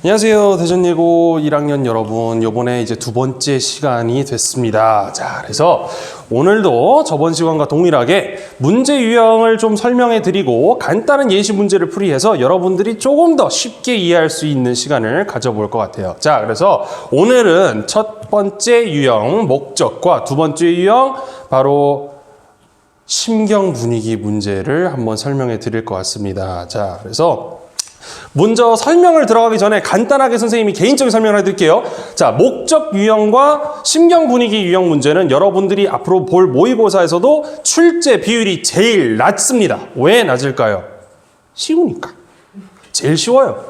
안녕하세요. 대전예고 1학년 여러분. 요번에 이제 두 번째 시간이 됐습니다. 자, 그래서 오늘도 저번 시간과 동일하게 문제 유형을 좀 설명해 드리고 간단한 예시 문제를 풀이해서 여러분들이 조금 더 쉽게 이해할 수 있는 시간을 가져볼 것 같아요. 자, 그래서 오늘은 첫 번째 유형 목적과 두 번째 유형 바로 심경 분위기 문제를 한번 설명해 드릴 것 같습니다. 자, 그래서 먼저 설명을 들어가기 전에 간단하게 선생님이 개인적인 설명을 해드릴게요. 자, 목적 유형과 심경 분위기 유형 문제는 여러분들이 앞으로 볼 모의고사에서도 출제 비율이 제일 낮습니다. 왜 낮을까요? 쉬우니까. 제일 쉬워요.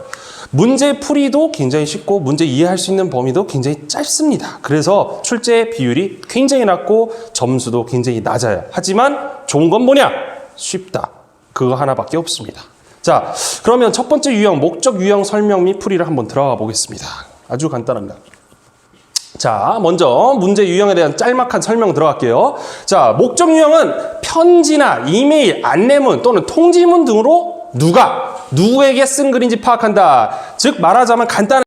문제 풀이도 굉장히 쉽고 문제 이해할 수 있는 범위도 굉장히 짧습니다. 그래서 출제 비율이 굉장히 낮고 점수도 굉장히 낮아요. 하지만 좋은 건 뭐냐? 쉽다. 그거 하나밖에 없습니다. 자, 그러면 첫 번째 유형, 목적 유형 설명 및 풀이를 한번 들어가 보겠습니다. 아주 간단합니다. 자, 먼저 문제 유형에 대한 짤막한 설명 들어갈게요. 자, 목적 유형은 편지나 이메일, 안내문 또는 통지문 등으로 누구에게 쓴 글인지 파악한다. 즉 말하자면 간단한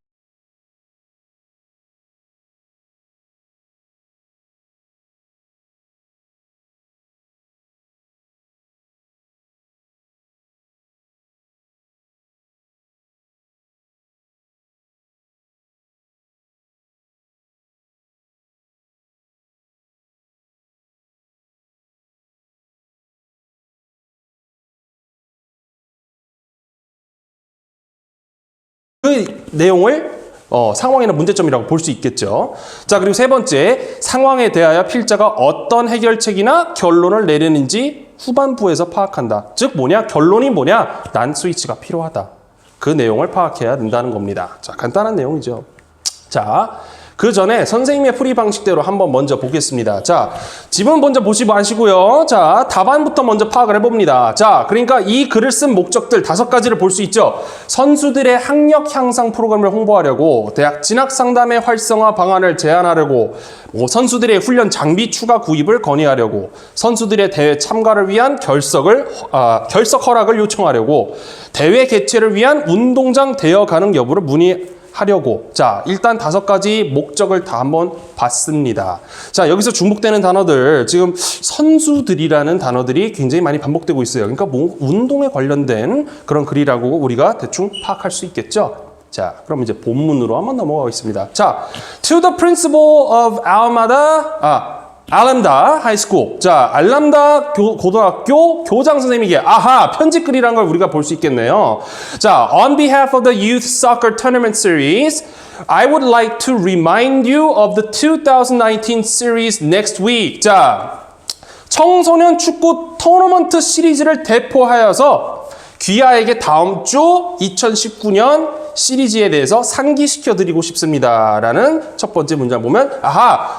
그 내용을 상황이나 문제점이라고 볼 수 있겠죠. 자, 그리고 세 번째, 상황에 대하여 필자가 어떤 해결책이나 결론을 내리는지 후반부에서 파악한다. 즉 뭐냐? 결론이 뭐냐? 난 스위치가 필요하다. 그 내용을 파악해야 된다는 겁니다. 자, 간단한 내용이죠. 자, 그 전에 선생님의 풀이 방식대로 한번 먼저 보겠습니다. 자, 지문 먼저 보시 마시고요. 자, 답안부터 먼저 파악을 해봅니다. 자, 그러니까 이 글을 쓴 목적들 5가지를 볼 수 있죠. 선수들의 학력 향상 프로그램을 홍보하려고, 대학 진학 상담의 활성화 방안을 제안하려고, 선수들의 훈련 장비 추가 구입을 건의하려고, 선수들의 대회 참가를 위한 결석 허락을 요청하려고, 대회 개최를 위한 운동장 대여 가능 여부를 문의하려고. 자, 일단 5가지 목적을 다 한번 봤습니다. 자, 여기서 중복되는 단어들, 지금 선수들이라는 단어들이 굉장히 많이 반복되고 있어요. 그러니까 뭐 운동에 관련된 그런 글이라고 우리가 대충 파악할 수 있겠죠. 자, 그럼 이제 본문으로 한번 넘어가겠습니다. 자, to the principal of 알람다 하이스쿨. 자, 알람다 고등학교 교장 선생님에게 편지글이라는 걸 우리가 볼 수 있겠네요. 자, on behalf of the Youth Soccer Tournament Series, I would like to remind you of the 2019 series next week. 자, 청소년 축구 토너먼트 시리즈를 대표하여서 귀하에게 다음 주 2019년 시리즈에 대해서 상기시켜 드리고 싶습니다. 라는 첫 번째 문장 보면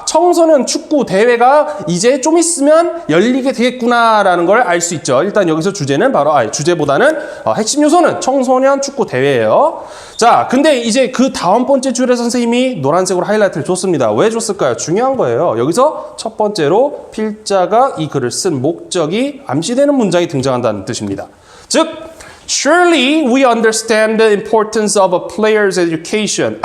청소년 축구 대회가 이제 좀 있으면 열리게 되겠구나 라는 걸 알 수 있죠. 일단 여기서 주제는 바로 주제보다는 핵심 요소는 청소년 축구 대회예요. 자, 근데 이제 그 다음 번째 줄에 선생님이 노란색으로 하이라이트를 줬습니다. 왜 줬을까요? 중요한 거예요. 여기서 첫 번째로 필자가 이 글을 쓴 목적이 암시되는 문장이 등장한다는 뜻입니다. 즉, surely we understand the importance of a player's education.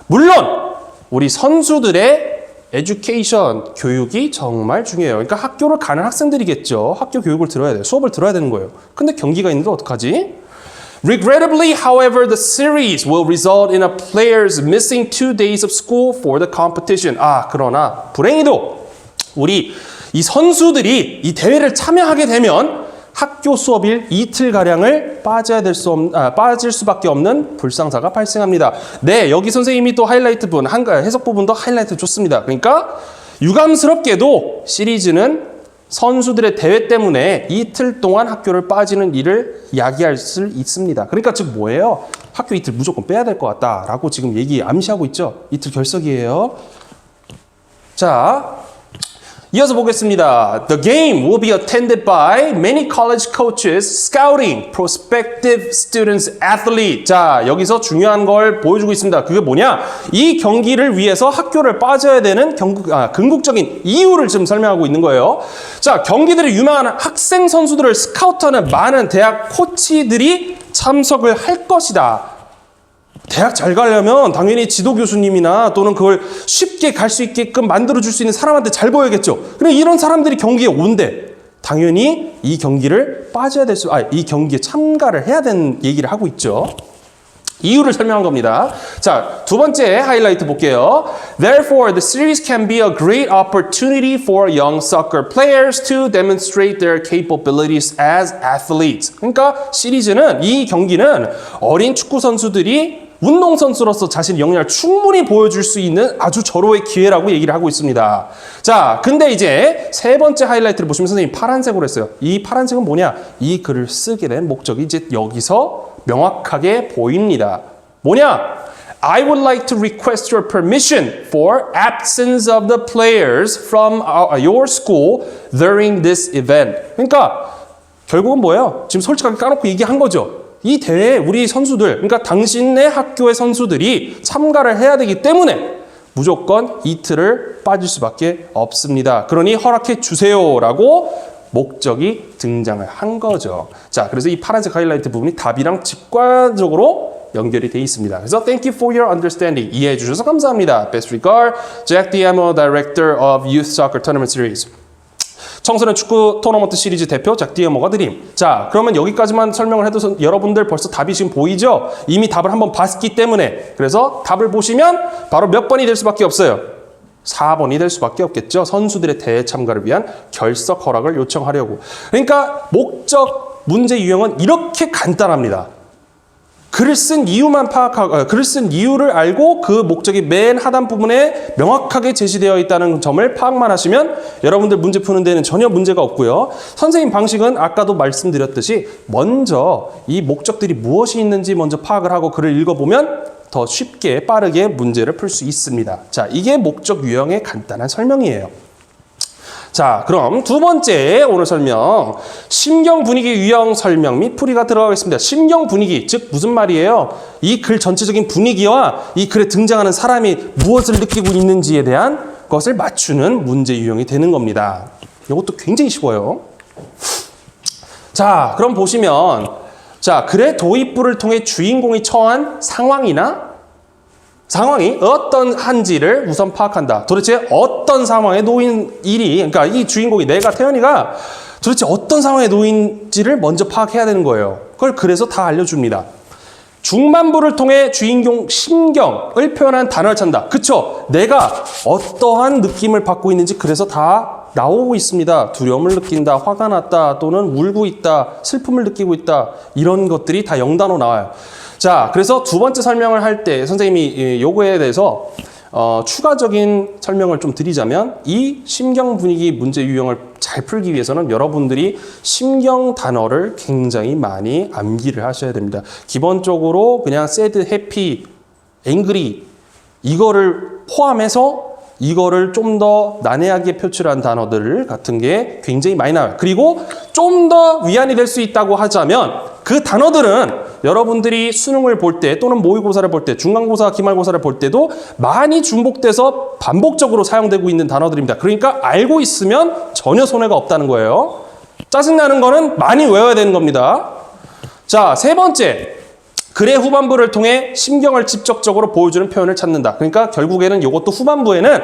물론 우리 선수들의 education, 교육이 정말 중요해요. 그러니까 학교를 가는 학생들이겠죠. 학교 교육을 들어야 돼요. 수업을 들어야 되는 거예요. 근데 경기가 있는데 어떡하지? Regrettably, however, the series will result in a player's missing 2 days of school for the competition. 그러나 불행히도 우리 이 선수들이 이 대회를 참여하게 되면 학교 수업일 이틀가량을 빠질 수밖에 없는 불상사가 발생합니다. 네, 여기 선생님이 또 하이라이트 해석 부분도 하이라이트 줬습니다. 그러니까 유감스럽게도 시리즈는 선수들의 대회 때문에 이틀 동안 학교를 빠지는 일을 야기할 수 있습니다. 그러니까 즉 뭐예요? 학교 이틀 무조건 빼야 될 것 같다라고 지금 암시하고 있죠. 이틀 결석이에요. 자, 이어서 보겠습니다. The game will be attended by many college coaches scouting prospective students athlete. 자, 여기서 중요한 걸 보여주고 있습니다. 그게 뭐냐? 이 경기를 위해서 학교를 빠져야 되는 궁극적인 이유를 지금 설명하고 있는 거예요. 자, 경기들이 유명한 학생 선수들을 스카우트하는 많은 대학 코치들이 참석을 할 것이다. 대학 잘 가려면 당연히 지도 교수님이나 또는 그걸 쉽게 갈 수 있게끔 만들어줄 수 있는 사람한테 잘 보여야겠죠. 그럼 이런 사람들이 경기에 온대. 당연히 이 경기를 이 경기에 참가를 해야 되는 얘기를 하고 있죠. 이유를 설명한 겁니다. 자, 두 번째 하이라이트 볼게요. Therefore, the series can be a great opportunity for young soccer players to demonstrate their capabilities as athletes. 그러니까 이 경기는 어린 축구 선수들이 운동선수로서 자신의 역량을 충분히 보여줄 수 있는 아주 절호의 기회라고 얘기를 하고 있습니다. 자, 근데 이제 세 번째 하이라이트를 보시면 선생님이 파란색으로 했어요. 이 파란색은 뭐냐? 이 글을 쓰게 된 목적이 이제 여기서 명확하게 보입니다. 뭐냐? I would like to request your permission for absence of the players from your school during this event. 그러니까 결국은 뭐예요? 지금 솔직하게 까놓고 얘기한 거죠. 이 대회에 우리 선수들, 그러니까 당신의 학교의 선수들이 참가를 해야 되기 때문에 무조건 이틀을 빠질 수밖에 없습니다. 그러니 허락해 주세요라고 목적이 등장을 한 거죠. 자, 그래서 이 파란색 하이라이트 부분이 답이랑 직관적으로 연결이 되어 있습니다. 그래서 thank you for your understanding. 이해해 주셔서 감사합니다. Best regard, Jack Diamo, Director of Youth Soccer Tournament Series. 청소년 축구 토너먼트 시리즈 대표 잭 디에모가 드림. 자, 그러면 여기까지만 설명을 해도 여러분들 벌써 답이 지금 보이죠? 이미 답을 한번 봤기 때문에. 그래서 답을 보시면 바로 몇 번이 될 수밖에 없어요. 4번이 될 수밖에 없겠죠. 선수들의 대회 참가를 위한 결석 허락을 요청하려고. 그러니까 목적, 문제 유형은 이렇게 간단합니다. 글을 쓴 이유를 알고 그 목적이 맨 하단 부분에 명확하게 제시되어 있다는 점을 파악만 하시면 여러분들 문제 푸는 데는 전혀 문제가 없고요. 선생님 방식은 아까도 말씀드렸듯이 먼저 이 목적들이 무엇이 있는지 먼저 파악을 하고 글을 읽어보면 더 쉽게 빠르게 문제를 풀 수 있습니다. 자, 이게 목적 유형의 간단한 설명이에요. 자, 그럼 두 번째 오늘 설명, 심경 분위기 유형 설명 및 풀이가 들어가겠습니다. 심경 분위기, 즉 무슨 말이에요? 이 글 전체적인 분위기와 이 글에 등장하는 사람이 무엇을 느끼고 있는지에 대한 것을 맞추는 문제 유형이 되는 겁니다. 이것도 굉장히 쉬워요. 자, 그럼 보시면 자, 글의 도입부를 통해 주인공이 처한 상황이 어떤한지를 우선 파악한다. 도대체 어떤 상황에 놓인 일이, 그러니까 이 주인공이 내가 태연이가 도대체 어떤 상황에 놓인지를 먼저 파악해야 되는 거예요. 그걸 그래서 다 알려줍니다. 중반부를 통해 주인공 심경을 표현한 단어를 찾는다. 그쵸? 내가 어떠한 느낌을 받고 있는지 그래서 다 나오고 있습니다. 두려움을 느낀다, 화가 났다, 또는 울고 있다, 슬픔을 느끼고 있다. 이런 것들이 다 영단어 나와요. 자, 그래서 두 번째 설명을 할 때 선생님이 요거에 대해서 추가적인 설명을 좀 드리자면 이 심경 분위기 문제 유형을 잘 풀기 위해서는 여러분들이 심경 단어를 굉장히 많이 암기를 하셔야 됩니다. 기본적으로 그냥 sad, happy, angry 이거를 포함해서 이거를 좀 더 난해하게 표출한 단어들 같은 게 굉장히 많이 나와요. 그리고 좀 더 위안이 될 수 있다고 하자면 그 단어들은 여러분들이 수능을 볼 때 또는 모의고사를 볼 때, 중간고사, 기말고사를 볼 때도 많이 중복돼서 반복적으로 사용되고 있는 단어들입니다. 그러니까 알고 있으면 전혀 손해가 없다는 거예요. 짜증나는 거는 많이 외워야 되는 겁니다. 자, 세 번째. 글의 후반부를 통해 심경을 직접적으로 보여주는 표현을 찾는다. 그러니까 결국에는 이것도 후반부에는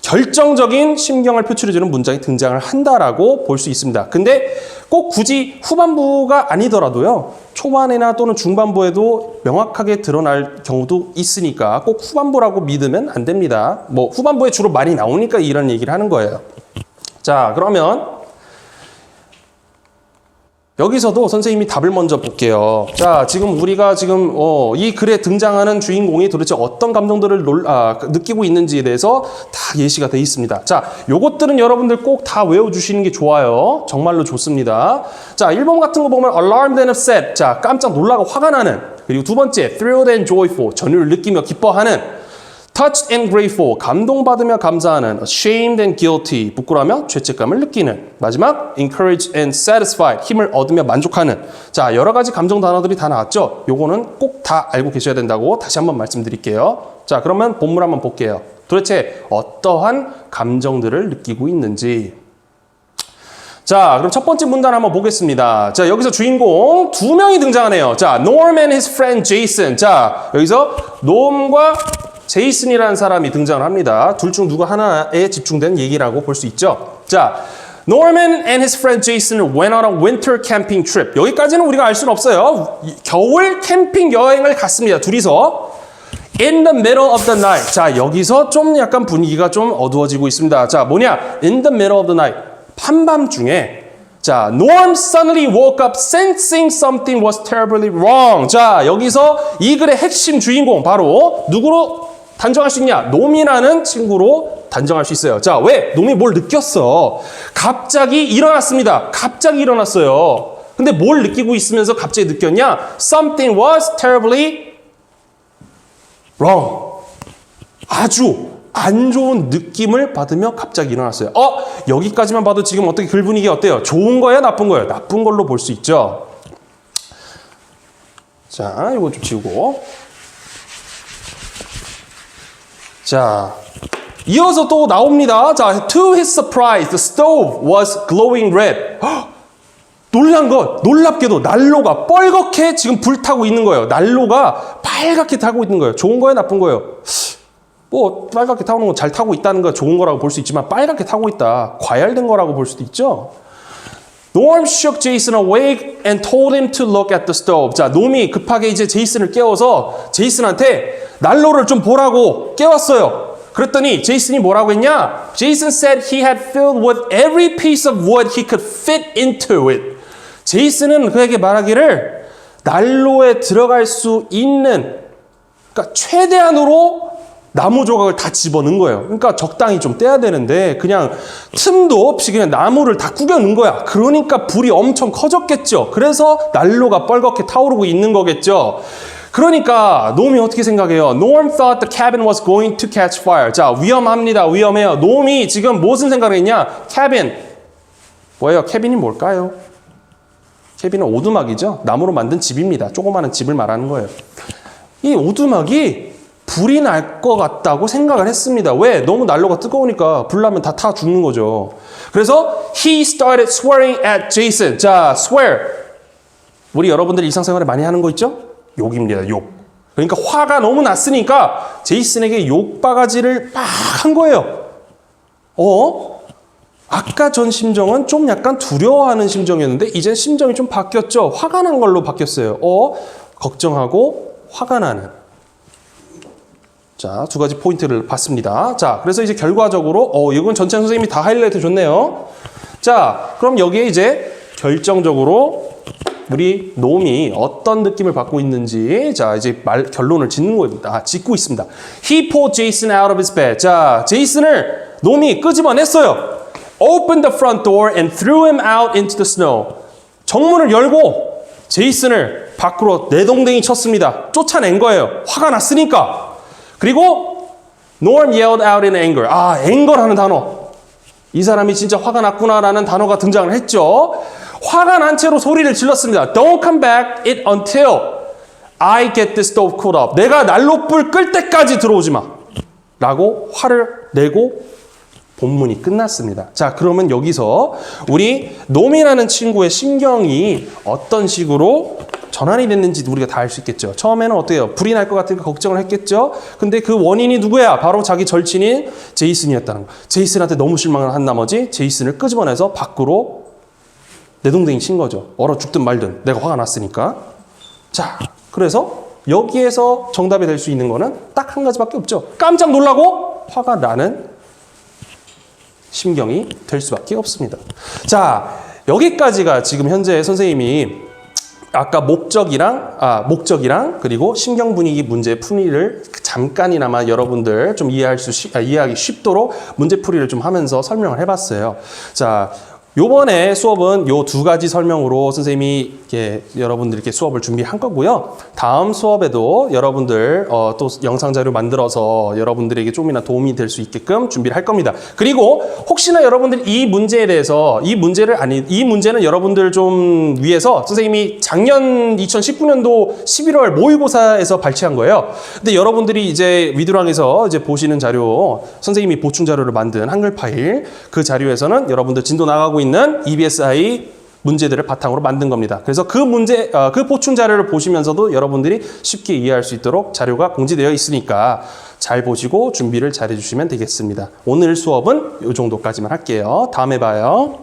결정적인 심경을 표출해주는 문장이 등장을 한다라고 볼 수 있습니다. 근데 꼭 굳이 후반부가 아니더라도요. 초반이나 또는 중반부에도 명확하게 드러날 경우도 있으니까 꼭 후반부라고 믿으면 안 됩니다. 뭐 후반부에 주로 많이 나오니까 이런 얘기를 하는 거예요. 자, 그러면 여기서도 선생님이 답을 먼저 볼게요. 자, 지금 우리가 이 글에 등장하는 주인공이 도대체 어떤 감정들을 느끼고 있는지에 대해서 다 예시가 되어 있습니다. 자, 요것들은 여러분들 꼭 다 외워주시는 게 좋아요. 정말로 좋습니다. 자, 1번 같은 거 보면 alarmed and upset. 자, 깜짝 놀라고 화가 나는. 그리고 두 번째, thrilled and joyful. 전율을 느끼며 기뻐하는. touched and grateful, 감동받으며 감사하는. ashamed and guilty, 부끄러워하며 죄책감을 느끼는. 마지막, encouraged and satisfied, 힘을 얻으며 만족하는. 자, 여러 가지 감정 단어들이 다 나왔죠? 요거는 꼭 다 알고 계셔야 된다고 다시 한번 말씀드릴게요. 자, 그러면 본문 한번 볼게요. 도대체 어떠한 감정들을 느끼고 있는지. 자, 그럼 첫 번째 문단 한번 보겠습니다. 자, 여기서 주인공 두 명이 등장하네요. 자, Norm and his friend Jason. 자, 여기서 놈과 제이슨이라는 사람이 등장을 합니다. 둘 중 누구 하나에 집중된 얘기라고 볼 수 있죠. 자, Norman and his friend Jason went on a winter camping trip. 여기까지는 우리가 알 수는 없어요. 겨울 캠핑 여행을 갔습니다. 둘이서. In the middle of the night. 자, 여기서 좀 약간 분위기가 좀 어두워지고 있습니다. 자, 뭐냐? In the middle of the night. 한밤중에. 자, Norm suddenly woke up sensing something was terribly wrong. 자, 여기서 이 글의 핵심 주인공 바로 누구로 단정할 수 있냐? 놈이라는 친구로 단정할 수 있어요. 자, 왜? 놈이 뭘 느꼈어. 갑자기 일어났습니다. 갑자기 일어났어요. 근데 뭘 느끼고 있으면서 갑자기 느꼈냐? Something was terribly wrong. 아주 안 좋은 느낌을 받으며 갑자기 일어났어요. 여기까지만 봐도 지금 어떻게 글 분위기 어때요? 좋은 거예요? 나쁜 거예요? 나쁜 걸로 볼 수 있죠. 자, 이거 좀 지우고. 자, 이어서 또 나옵니다. 자, to his surprise, the stove was glowing red. 놀란 것, 놀랍게도 난로가 뻘겋게 지금 불타고 있는 거예요. 난로가 빨갛게 타고 있는 거예요. 좋은 거예요? 나쁜 거예요? 뭐 빨갛게 타오는 건 잘 타고 있다는 건 좋은 거라고 볼 수 있지만 빨갛게 타고 있다. 과열된 거라고 볼 수도 있죠. Norm shook Jason awake and told him to look at the stove. 자, 놈이 급하게 이제 제이슨을 깨워서 제이슨한테 난로를 좀 보라고 깨웠어요. 그랬더니 제이슨이 뭐라고 했냐? Jason said he had filled with every piece of wood he could fit into it. 제이슨은 그에게 말하기를 난로에 들어갈 수 있는, 그러니까 최대한으로 나무 조각을 다 집어넣은 거예요. 그러니까 적당히 좀 떼야 되는데 그냥 틈도 없이 그냥 나무를 다 구겨 넣은 거야. 그러니까 불이 엄청 커졌겠죠. 그래서 난로가 뻘겋게 타오르고 있는 거겠죠. 그러니까 놈이 어떻게 생각해요? Norm thought the cabin was going to catch fire. 자, 위험합니다. 위험해요. 놈이 지금 무슨 생각을 했냐? cabin. 뭐예요? 캐빈이 뭘까요? 캐빈은 오두막이죠. 나무로 만든 집입니다. 조그마한 집을 말하는 거예요. 이 오두막이 불이 날 것 같다고 생각을 했습니다. 왜? 너무 난로가 뜨거우니까 불 나면 다 타 죽는 거죠. 그래서 he started swearing at Jason. 자, swear. 우리 여러분들 일상생활에 많이 하는 거 있죠? 욕입니다. 욕. 그러니까 화가 너무 났으니까 제이슨에게 욕바가지를 막 한 거예요. 아까 전 심정은 좀 약간 두려워하는 심정이었는데 이젠 심정이 좀 바뀌었죠. 화가 난 걸로 바뀌었어요. 걱정하고 화가 나는. 자, 두 가지 포인트를 봤습니다. 자, 그래서 이제 결과적으로 이건 전체 선생님이 다 하이라이트 줬네요. 자, 그럼 여기에 이제 결정적으로 우리 놈이 어떤 느낌을 받고 있는지 자, 이제 결론을 짓는 겁니다. 짓고 있습니다. He pulled Jason out of his bed. 자, 제이슨을 놈이 끄집어냈어요. Opened the front door and threw him out into the snow. 정문을 열고 제이슨을 밖으로 내동댕이 쳤습니다. 쫓아낸 거예요. 화가 났으니까. 그리고 Norm yelled out in anger. anger라는 단어. 이 사람이 진짜 화가 났구나라는 단어가 등장을 했죠. 화가 난 채로 소리를 질렀습니다. Don't come back it until I get this stove cooled up. 내가 난로불 끌 때까지 들어오지 마. 라고 화를 내고 본문이 끝났습니다. 자, 그러면 여기서 우리 놈이라는 친구의 심경이 어떤 식으로 전환이 됐는지 우리가 다 알 수 있겠죠. 처음에는 어때요? 불이 날 것 같으니까 걱정을 했겠죠. 근데 그 원인이 누구야? 바로 자기 절친인 제이슨이었다는 거. 제이슨한테 너무 실망을 한 나머지 제이슨을 끄집어내서 밖으로 내동댕이 친 거죠. 얼어 죽든 말든 내가 화가 났으니까. 자, 그래서 여기에서 정답이 될 수 있는 거는 딱 한 가지밖에 없죠. 깜짝 놀라고 화가 나는 심경이 될 수밖에 없습니다. 자, 여기까지가 지금 현재 선생님이 아까 목적이랑 그리고 심경 분위기 문제 풀이를 잠깐이나마 여러분들 좀 이해하기 쉽도록 문제 풀이를 좀 하면서 설명을 해봤어요. 자, 요번에 수업은 요 두 가지 설명으로 선생님이 이렇게 여러분들께 수업을 준비한 거고요. 다음 수업에도 여러분들 또 영상 자료 만들어서 여러분들에게 좀이나 도움이 될 수 있게끔 준비를 할 겁니다. 그리고 혹시나 여러분들 이 문제에 대해서 이 문제는 여러분들 좀 위해서 선생님이 작년 2019년도 11월 모의고사에서 발췌한 거예요. 근데 여러분들이 이제 위드랑에서 이제 보시는 자료, 선생님이 보충 자료를 만든 한글 파일, 그 자료에서는 여러분들 진도 나가고 있는 EBSI 문제들을 바탕으로 만든 겁니다. 그래서 그 보충 자료를 보시면서도 여러분들이 쉽게 이해할 수 있도록 자료가 공지되어 있으니까 잘 보시고 준비를 잘 해주시면 되겠습니다. 오늘 수업은 이 정도까지만 할게요. 다음에 봐요.